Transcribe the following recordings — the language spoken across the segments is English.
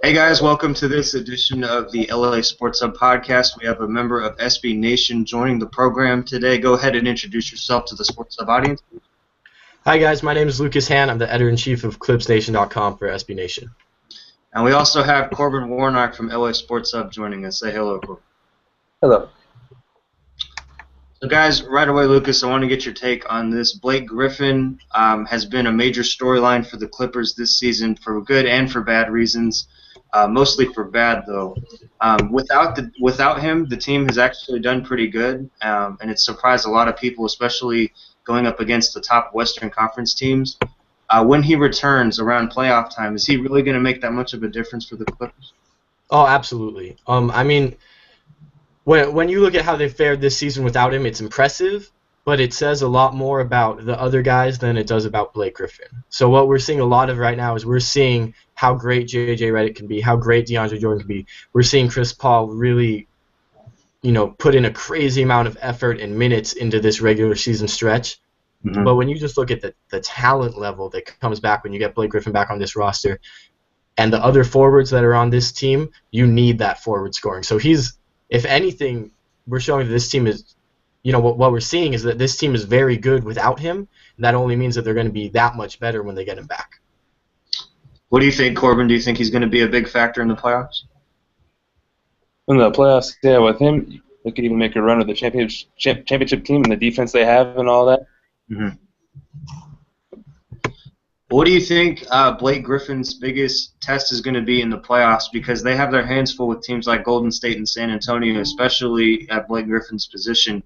Hey guys, welcome to this edition of the LA Sports Hub podcast. We have a member of SB Nation joining the program today. Go ahead and introduce yourself to the Sports Hub audience. Hi guys, my name is Lucas Hann. I'm the editor-in-chief of ClipsNation.com for SB Nation. And we also have Corbin Warnock from LA Sports Hub joining us. Say hello, Corbin. Hello. So guys, right away, Lucas, I want to get your take on this. Blake Griffin has been a major storyline for the Clippers this season for good and for bad reasons. Mostly for bad, though. Without him, the team has actually done pretty good, and it's surprised a lot of people, especially going up against the top Western Conference teams. When he returns around playoff time, is he really going to make that much of a difference for the Clippers? Oh, absolutely. When you look at how they fared this season without him, it's impressive, but it says a lot more about the other guys than it does about Blake Griffin. So what we're seeing a lot of right now is we're seeing how great J.J. Redick can be, how great DeAndre Jordan can be. We're seeing Chris Paul really, put in a crazy amount of effort and minutes into this regular season stretch. Mm-hmm. But when you just look at the talent level that comes back when you get Blake Griffin back on this roster and the other forwards that are on this team, you need that forward scoring. So if anything, we're showing that this team is, what we're seeing is that this team is very good without him. That only means that they're going to be that much better when they get him back. What do you think, Corbin? Do you think he's going to be a big factor in the playoffs? In the playoffs, yeah, with him, they could even make a run with the championship team and the defense they have and all that. Mm-hmm. What do you think Blake Griffin's biggest test is going to be in the playoffs? Because they have their hands full with teams like Golden State and San Antonio, especially at Blake Griffin's position.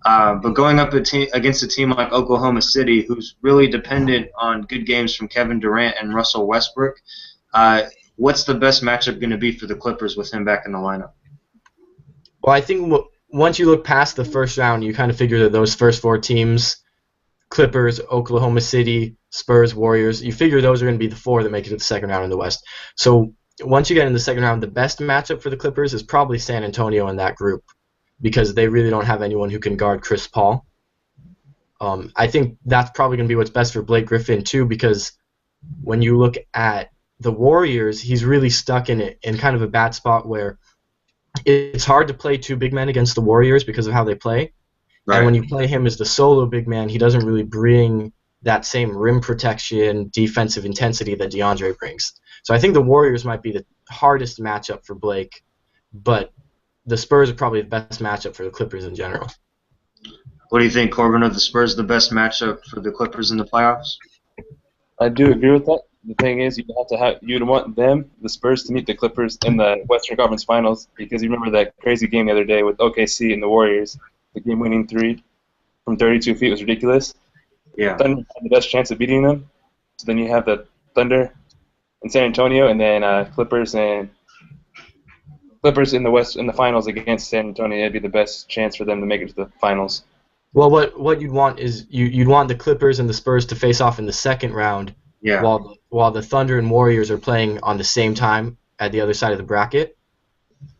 But going up against a team like Oklahoma City, who's really dependent on good games from Kevin Durant and Russell Westbrook, what's the best matchup going to be for the Clippers with him back in the lineup? Well, I think once you look past the first round, you kind of figure that those first four teams, Clippers, Oklahoma City, Spurs, Warriors, you figure those are going to be the four that make it to the second round in the West. So once you get in the second round, the best matchup for the Clippers is probably San Antonio in that group because they really don't have anyone who can guard Chris Paul. I think that's probably going to be what's best for Blake Griffin too because when you look at the Warriors, he's really stuck in kind of a bad spot where it's hard to play two big men against the Warriors because of how they play. Right. And when you play him as the solo big man, he doesn't really bring that same rim protection, defensive intensity that DeAndre brings. So I think the Warriors might be the hardest matchup for Blake, but the Spurs are probably the best matchup for the Clippers in general. What do you think, Corbin? Are the Spurs the best matchup for the Clippers in the playoffs? I do agree with that. The thing is, you'd want them, the Spurs, to meet the Clippers in the Western Conference Finals because you remember that crazy game the other day with OKC and the Warriors. The game-winning three from 32 feet was ridiculous. Yeah. Thunder had the best chance of beating them. So then you have the Thunder in San Antonio, and then Clippers in the West in the finals against San Antonio. It'd be the best chance for them to make it to the finals. Well, what you'd want is you'd want the Clippers and the Spurs to face off in the second round. Yeah. While the Thunder and Warriors are playing on the same time at the other side of the bracket,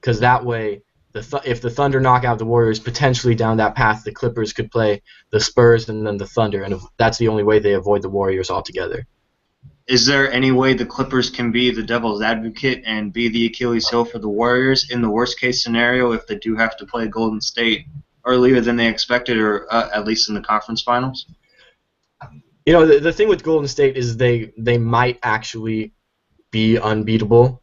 because that way. If the Thunder knock out the Warriors, potentially down that path, the Clippers could play the Spurs and then the Thunder, and that's the only way they avoid the Warriors altogether. Is there any way the Clippers can be the devil's advocate and be the Achilles heel for the Warriors in the worst-case scenario if they do have to play Golden State earlier than they expected or at least in the conference finals? The thing with Golden State is they might actually be unbeatable.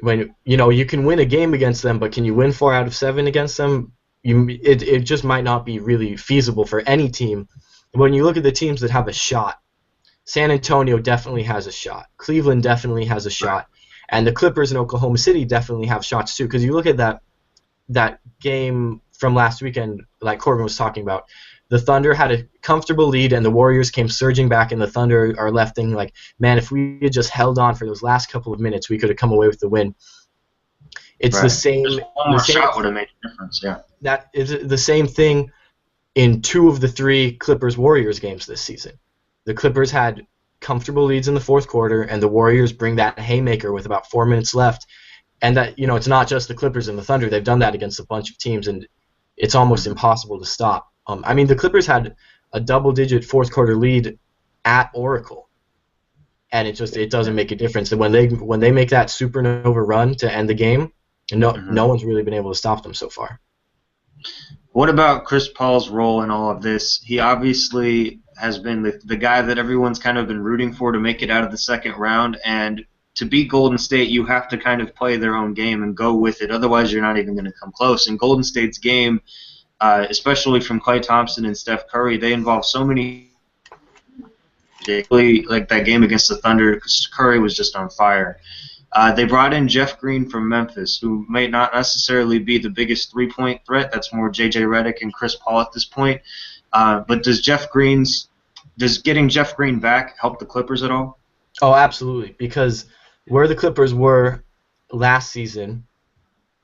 When you can win a game against them, but can you win 4 out of 7 against them? It just might not be really feasible for any team. When you look at the teams that have a shot, San Antonio definitely has a shot. Cleveland definitely has a shot, and the Clippers and Oklahoma City definitely have shots too. Because you look at that game from last weekend, like Corbin was talking about. The Thunder had a comfortable lead, and the Warriors came surging back, and the Thunder are left thinking, like, man, if we had just held on for those last couple of minutes, we could have come away with the win. It's right. the same. Just one more shot would have made a difference, yeah. That is the same thing in 2 of the 3 Clippers-Warriors games this season. The Clippers had comfortable leads in the fourth quarter, and the Warriors bring that haymaker with about 4 minutes left. And that, it's not just the Clippers and the Thunder. They've done that against a bunch of teams, and it's almost impossible to stop. The Clippers had a double-digit fourth-quarter lead at Oracle, and it doesn't make a difference. And when they make that supernova run to end the game, no one's really been able to stop them so far. What about Chris Paul's role in all of this? He obviously has been the guy that everyone's kind of been rooting for to make it out of the second round, and to beat Golden State, you have to kind of play their own game and go with it. Otherwise, you're not even going to come close. And Golden State's game, especially from Klay Thompson and Steph Curry, they involve so many. Like that game against the Thunder, Curry was just on fire. They brought in Jeff Green from Memphis, who may not necessarily be the biggest three-point threat. That's more J.J. Redick and Chris Paul at this point. But does getting Jeff Green back help the Clippers at all? Oh, absolutely. Because where the Clippers were last season,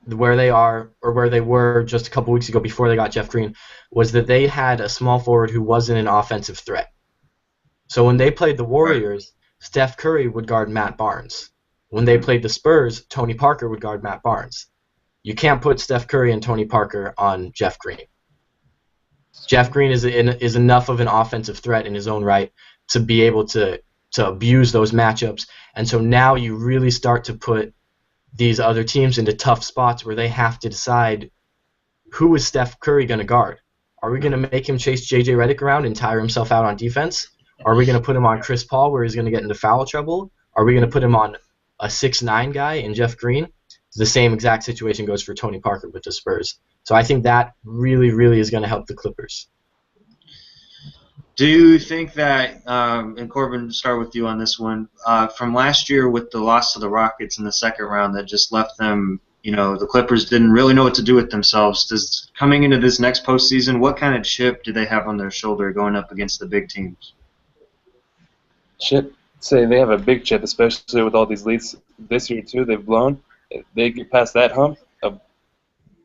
where they are, or where they were just a couple weeks ago before they got Jeff Green, was that they had a small forward who wasn't an offensive threat. So when they played the Warriors, Steph Curry would guard Matt Barnes. When they played the Spurs, Tony Parker would guard Matt Barnes. You can't put Steph Curry and Tony Parker on Jeff Green. Jeff Green is enough of an offensive threat in his own right to be able to abuse those matchups. And so now you really start to put these other teams into tough spots where they have to decide, who is Steph Curry going to guard? Are we going to make him chase J.J. Redick around and tire himself out on defense? Are we going to put him on Chris Paul where he's going to get into foul trouble? Are we going to put him on a 6'9" guy in Jeff Green? The same exact situation goes for Tony Parker with the Spurs. So I think that really, really is going to help the Clippers. Do you think that, and Corbin, start with you on this one, from last year with the loss to the Rockets in the second round that just left them, the Clippers didn't really know what to do with themselves. Coming into this next postseason, what kind of chip do they have on their shoulder going up against the big teams? Chip? Say they have a big chip, especially with all these leads this year too. They've blown. If they get past that hump of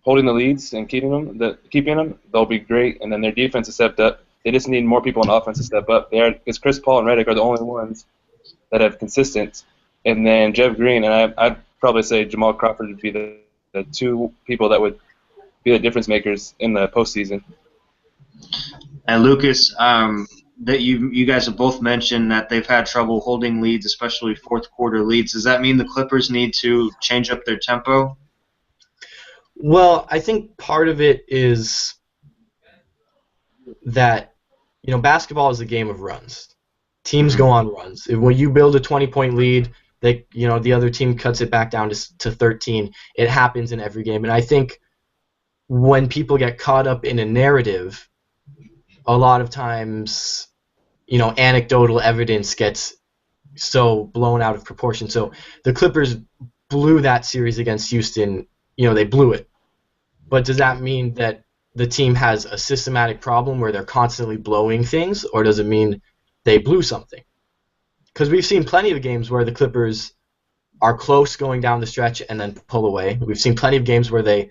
holding the leads and keeping them, they'll be great. And then their defense has stepped up. They just need more people on offense to step up. Because Chris Paul and Redick are the only ones that have consistent. And then Jeff Green, and I'd probably say Jamal Crawford would be the two people that would be the difference makers in the postseason. And Lucas, that you guys have both mentioned that they've had trouble holding leads, especially fourth quarter leads. Does that mean the Clippers need to change up their tempo? Well, I think part of it is that basketball is a game of runs. Teams go on runs. When you build a 20-point lead, the other team cuts it back down to 13. It happens in every game, and I think when people get caught up in a narrative, a lot of times, anecdotal evidence gets so blown out of proportion. So the Clippers blew that series against Houston. They blew it. But does that mean that the team has a systematic problem where they're constantly blowing things, or does it mean they blew something? Because we've seen plenty of games where the Clippers are close going down the stretch and then pull away. We've seen plenty of games where they,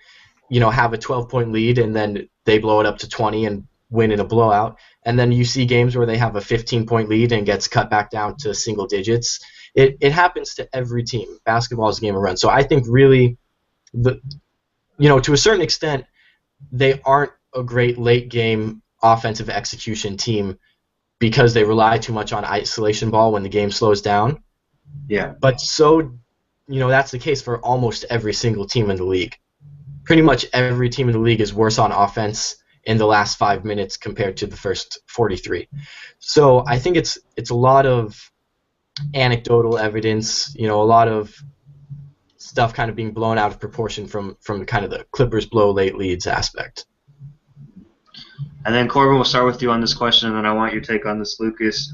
have a 12-point lead and then they blow it up to 20 and win in a blowout. And then you see games where they have a 15-point lead and gets cut back down to single digits. It happens to every team. Basketball is a game of runs. So I think really, to a certain extent, they aren't a great late-game offensive execution team because they rely too much on isolation ball when the game slows down. Yeah. But that's the case for almost every single team in the league. Pretty much every team in the league is worse on offense in the last 5 minutes compared to the first 43. So I think it's a lot of anecdotal evidence, a lot of stuff kind of being blown out of proportion from kind of the Clippers blow late leads aspect. And then Corbin, we'll start with you on this question, and then I want your take on this, Lucas.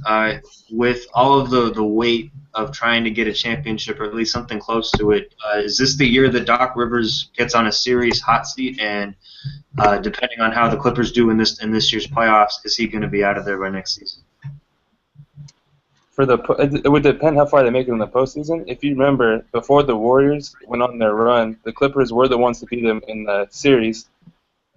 With all of the weight of trying to get a championship, or at least something close to it, is this the year that Doc Rivers gets on a serious hot seat? And depending on how the Clippers do in this year's playoffs, is he going to be out of there by next season? It would depend how far they make it in the postseason. If you remember, before the Warriors went on their run, the Clippers were the ones to beat them in the series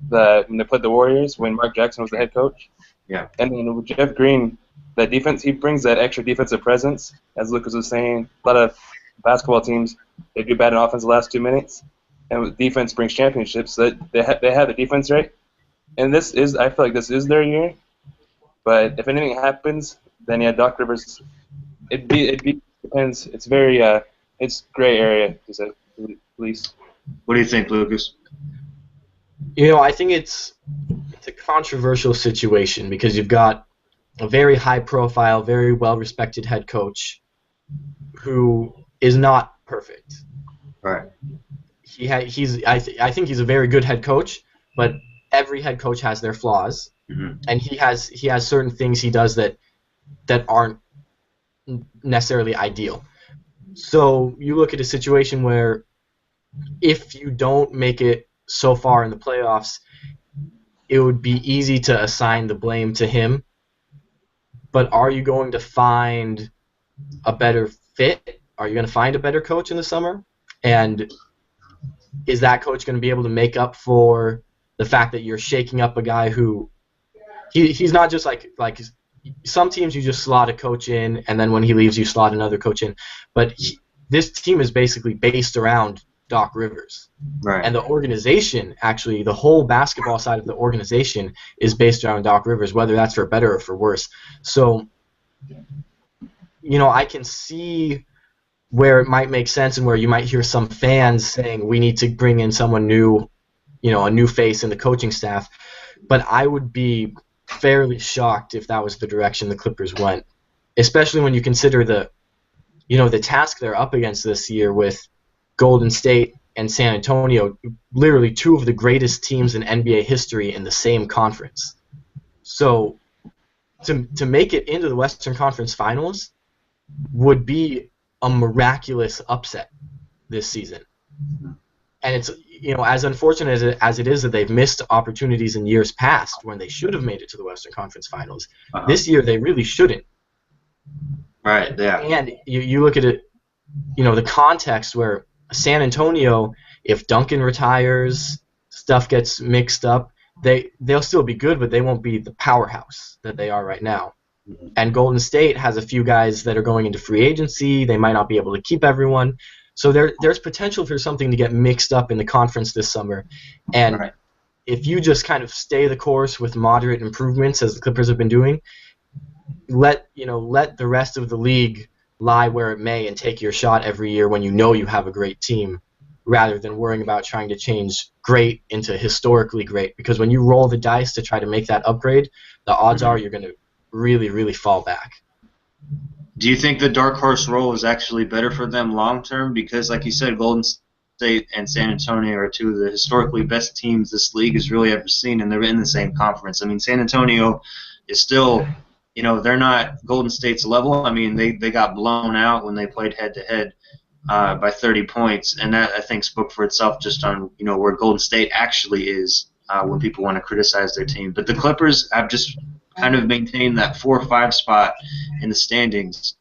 when they played the Warriors when Mark Jackson was the head coach. Yeah. And then with Jeff Green, that defense, he brings that extra defensive presence. As Lucas was saying, a lot of basketball teams, they do bad in offense the last 2 minutes, and defense brings championships. So they have the defense right. And I feel like this is their year. But if anything happens, then Doc Rivers It depends. It's very it's gray area to say the least. What do you think, Lucas? I think it's a controversial situation because you've got a very high-profile, very well-respected head coach who is not perfect. Right. I think he's a very good head coach, but every head coach has their flaws, and he has certain things he does that aren't necessarily ideal. So you look at a situation where if you don't make it so far in the playoffs, it would be easy to assign the blame to him. But are you going to find a better fit? Are you going to find a better coach in the summer? And is that coach going to be able to make up for the fact that you're shaking up a guy who he's not just like some teams you just slot a coach in and then when he leaves you slot another coach in. But this team is basically based around Doc Rivers. Right. And the organization, actually, the whole basketball side of the organization is based around Doc Rivers, whether that's for better or for worse. So, I can see where it might make sense and where you might hear some fans saying we need to bring in someone new, a new face in the coaching staff. But I would be fairly shocked if that was the direction the Clippers went, especially when you consider the task they're up against this year with Golden State and San Antonio, literally two of the greatest teams in NBA history in the same conference. So to make it into the Western Conference Finals would be a miraculous upset this season. And it's, as unfortunate as it is that they've missed opportunities in years past when they should have made it to the Western Conference Finals, this year they really shouldn't. Right, yeah. And you look at it, the context where San Antonio, if Duncan retires, stuff gets mixed up, they'll still be good, but they won't be the powerhouse that they are right now. And Golden State has a few guys that are going into free agency. They might not be able to keep everyone. So there's potential for something to get mixed up in the conference this summer. And if you just kind of stay the course with moderate improvements, as the Clippers have been doing, let the rest of the league lie where it may and take your shot every year when you have a great team, rather than worrying about trying to change great into historically great. Because when you roll the dice to try to make that upgrade, the odds are you're going to really, really fall back. Do you think the dark horse role is actually better for them long term? Because, like you said, Golden State and San Antonio are two of the historically best teams this league has really ever seen, and they're in the same conference. I mean, San Antonio is still, they're not Golden State's level. I mean, they got blown out when they played head-to-head by 30 points, and that, I think, spoke for itself just on, where Golden State actually is when people want to criticize their team. But the Clippers have just kind of maintained that 4 or 5 spot in the standings,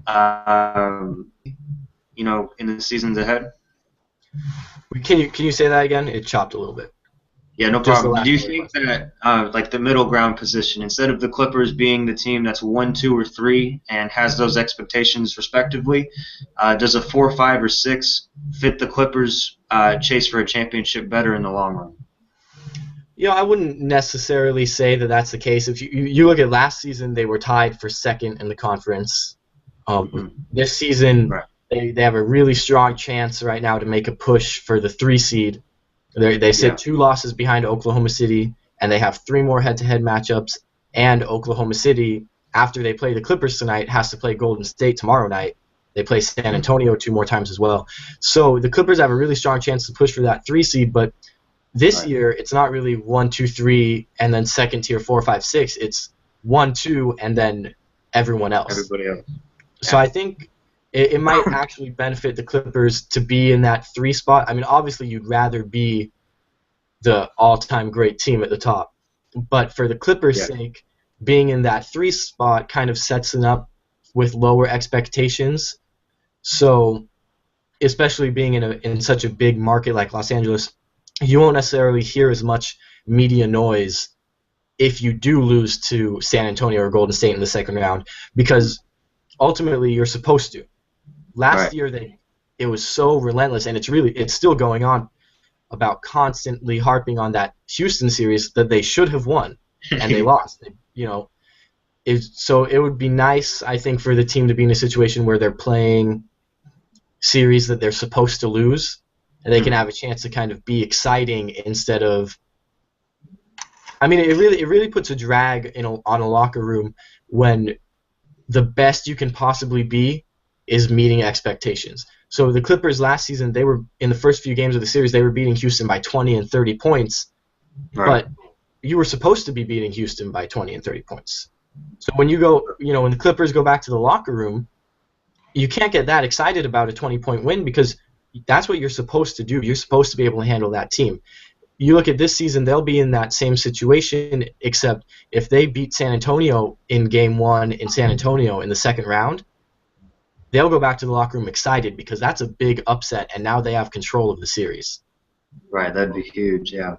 in the seasons ahead. Can you say that again? It chopped a little bit. Yeah, no problem. Do you think that, like the middle ground position, instead of the Clippers being the team that's 1, 2, or 3 and has those expectations respectively, does a 4, 5, or 6 fit the Clippers' chase for a championship better in the long run? I wouldn't necessarily say that that's the case. If you look at last season, they were tied for second in the conference. This season, they have a really strong chance right now to make a push for the 3 seed. They sit 2 losses behind Oklahoma City, and they have 3 more head-to-head matchups. And Oklahoma City, after they play the Clippers tonight, has to play Golden State tomorrow night. They play San Antonio 2 more times as well. So the Clippers have a really strong chance to push for that 3 seed, but this year, it's not really 1, 2, 3, and then second tier 4, 5, 6. It's 1, 2, and then everyone else. Everybody else. So I think it might actually benefit the Clippers to be in that 3 spot. I mean, obviously, you'd rather be the all-time great team at the top. But for the Clippers' sake, being in that 3 spot kind of sets them up with lower expectations. So, especially being in such a big market like Los Angeles, you won't necessarily hear as much media noise if you do lose to San Antonio or Golden State in the second round, because ultimately you're supposed to. Last year it was so relentless, and it's still going on, about constantly harping on that Houston series that they should have won, and they lost. So it would be nice, I think, for the team to be in a situation where they're playing series that they're supposed to lose, and they can have a chance to kind of be exciting instead of. I mean, it really puts a drag on a locker room when the best you can possibly be is meeting expectations. So the Clippers last season, they were in the first few games of the series, they were beating Houston by 20 and 30 points, Right. but you were supposed to be beating Houston by 20 and 30 points. So when when the Clippers go back to the locker room, you can't get that excited about a 20-point win because that's what you're supposed to do. You're supposed to be able to handle that team. You look at this season, they'll be in that same situation, except if they beat San Antonio in Game 1 in San Antonio in the second round, they'll go back to the locker room excited because that's a big upset, and now they have control of the series. Right, that'd be huge, yeah.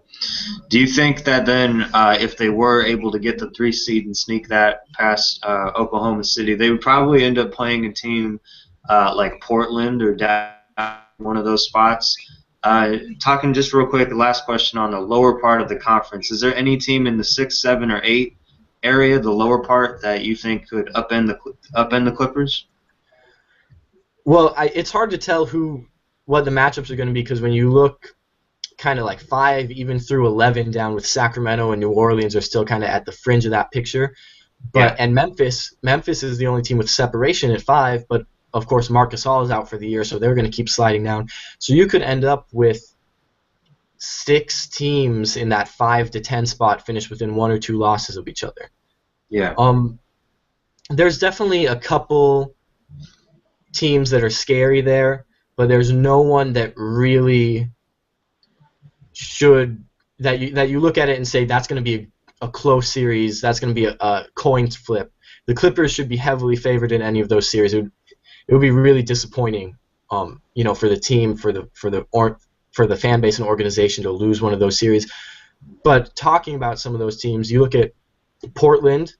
Do you think that then if they were able to get the 3 seed and sneak that past Oklahoma City, they would probably end up playing a team like Portland or one of those spots? Talking just real quick, the last question on the lower part of the conference, is there any team in the 6, 7, or 8 area, the lower part, that you think could upend the Clippers? Well, it's hard to tell what the matchups are going to be because when you look kind of like 5 even through 11 down with Sacramento and New Orleans are still kind of at the fringe of that picture. And Memphis is the only team with separation at 5, but of course Marc Gasol is out for the year, so they're going to keep sliding down. So you could end up with 6 teams in that 5 to 10 spot finish within 1 or 2 losses of each other. Yeah. There's definitely a couple teams that are scary there, but there's no one that really that you look at it and say that's going to be a close series, that's going to be a coin flip. The Clippers should be heavily favored in any of those series. It would be really disappointing, for the team, for the fan base and organization to lose one of those series. But talking about some of those teams, you look at Portland.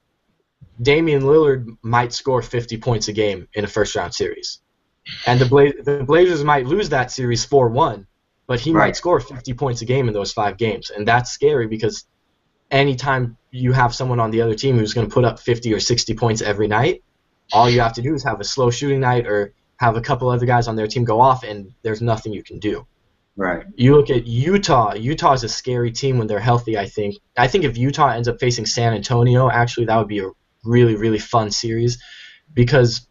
Damian Lillard might score 50 points a game in a first-round series. And the Blazers might lose that series 4-1, but he might score 50 points a game in those 5 games. And that's scary because anytime you have someone on the other team who's going to put up 50 or 60 points every night, all you have to do is have a slow shooting night or have a couple other guys on their team go off, and there's nothing you can do. Right. You look at Utah. Utah is a scary team when they're healthy, I think. I think if Utah ends up facing San Antonio, actually that would be a really, really fun series because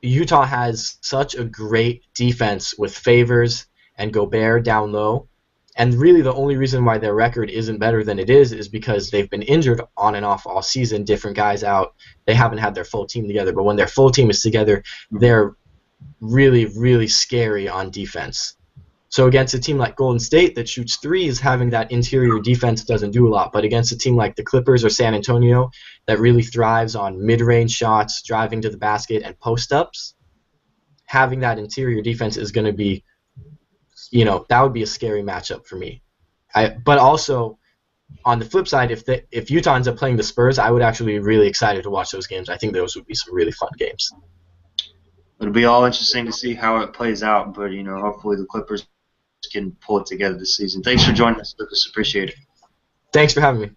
Utah has such a great defense with Favors and Gobert down low. And really the only reason why their record isn't better than it is because they've been injured on and off all season, different guys out. They haven't had their full team together. But when their full team is together, they're really, really scary on defense. So against a team like Golden State that shoots threes, having that interior defense doesn't do a lot. But against a team like the Clippers or San Antonio that really thrives on mid-range shots, driving to the basket, and post-ups, having that interior defense is going to be, that would be a scary matchup for me. But also, on the flip side, if Utah ends up playing the Spurs, I would actually be really excited to watch those games. I think those would be some really fun games. It'll be all interesting to see how it plays out, but hopefully the Clippers can pull it together this season. Thanks for joining us, Lucas. Appreciate it. Thanks for having me.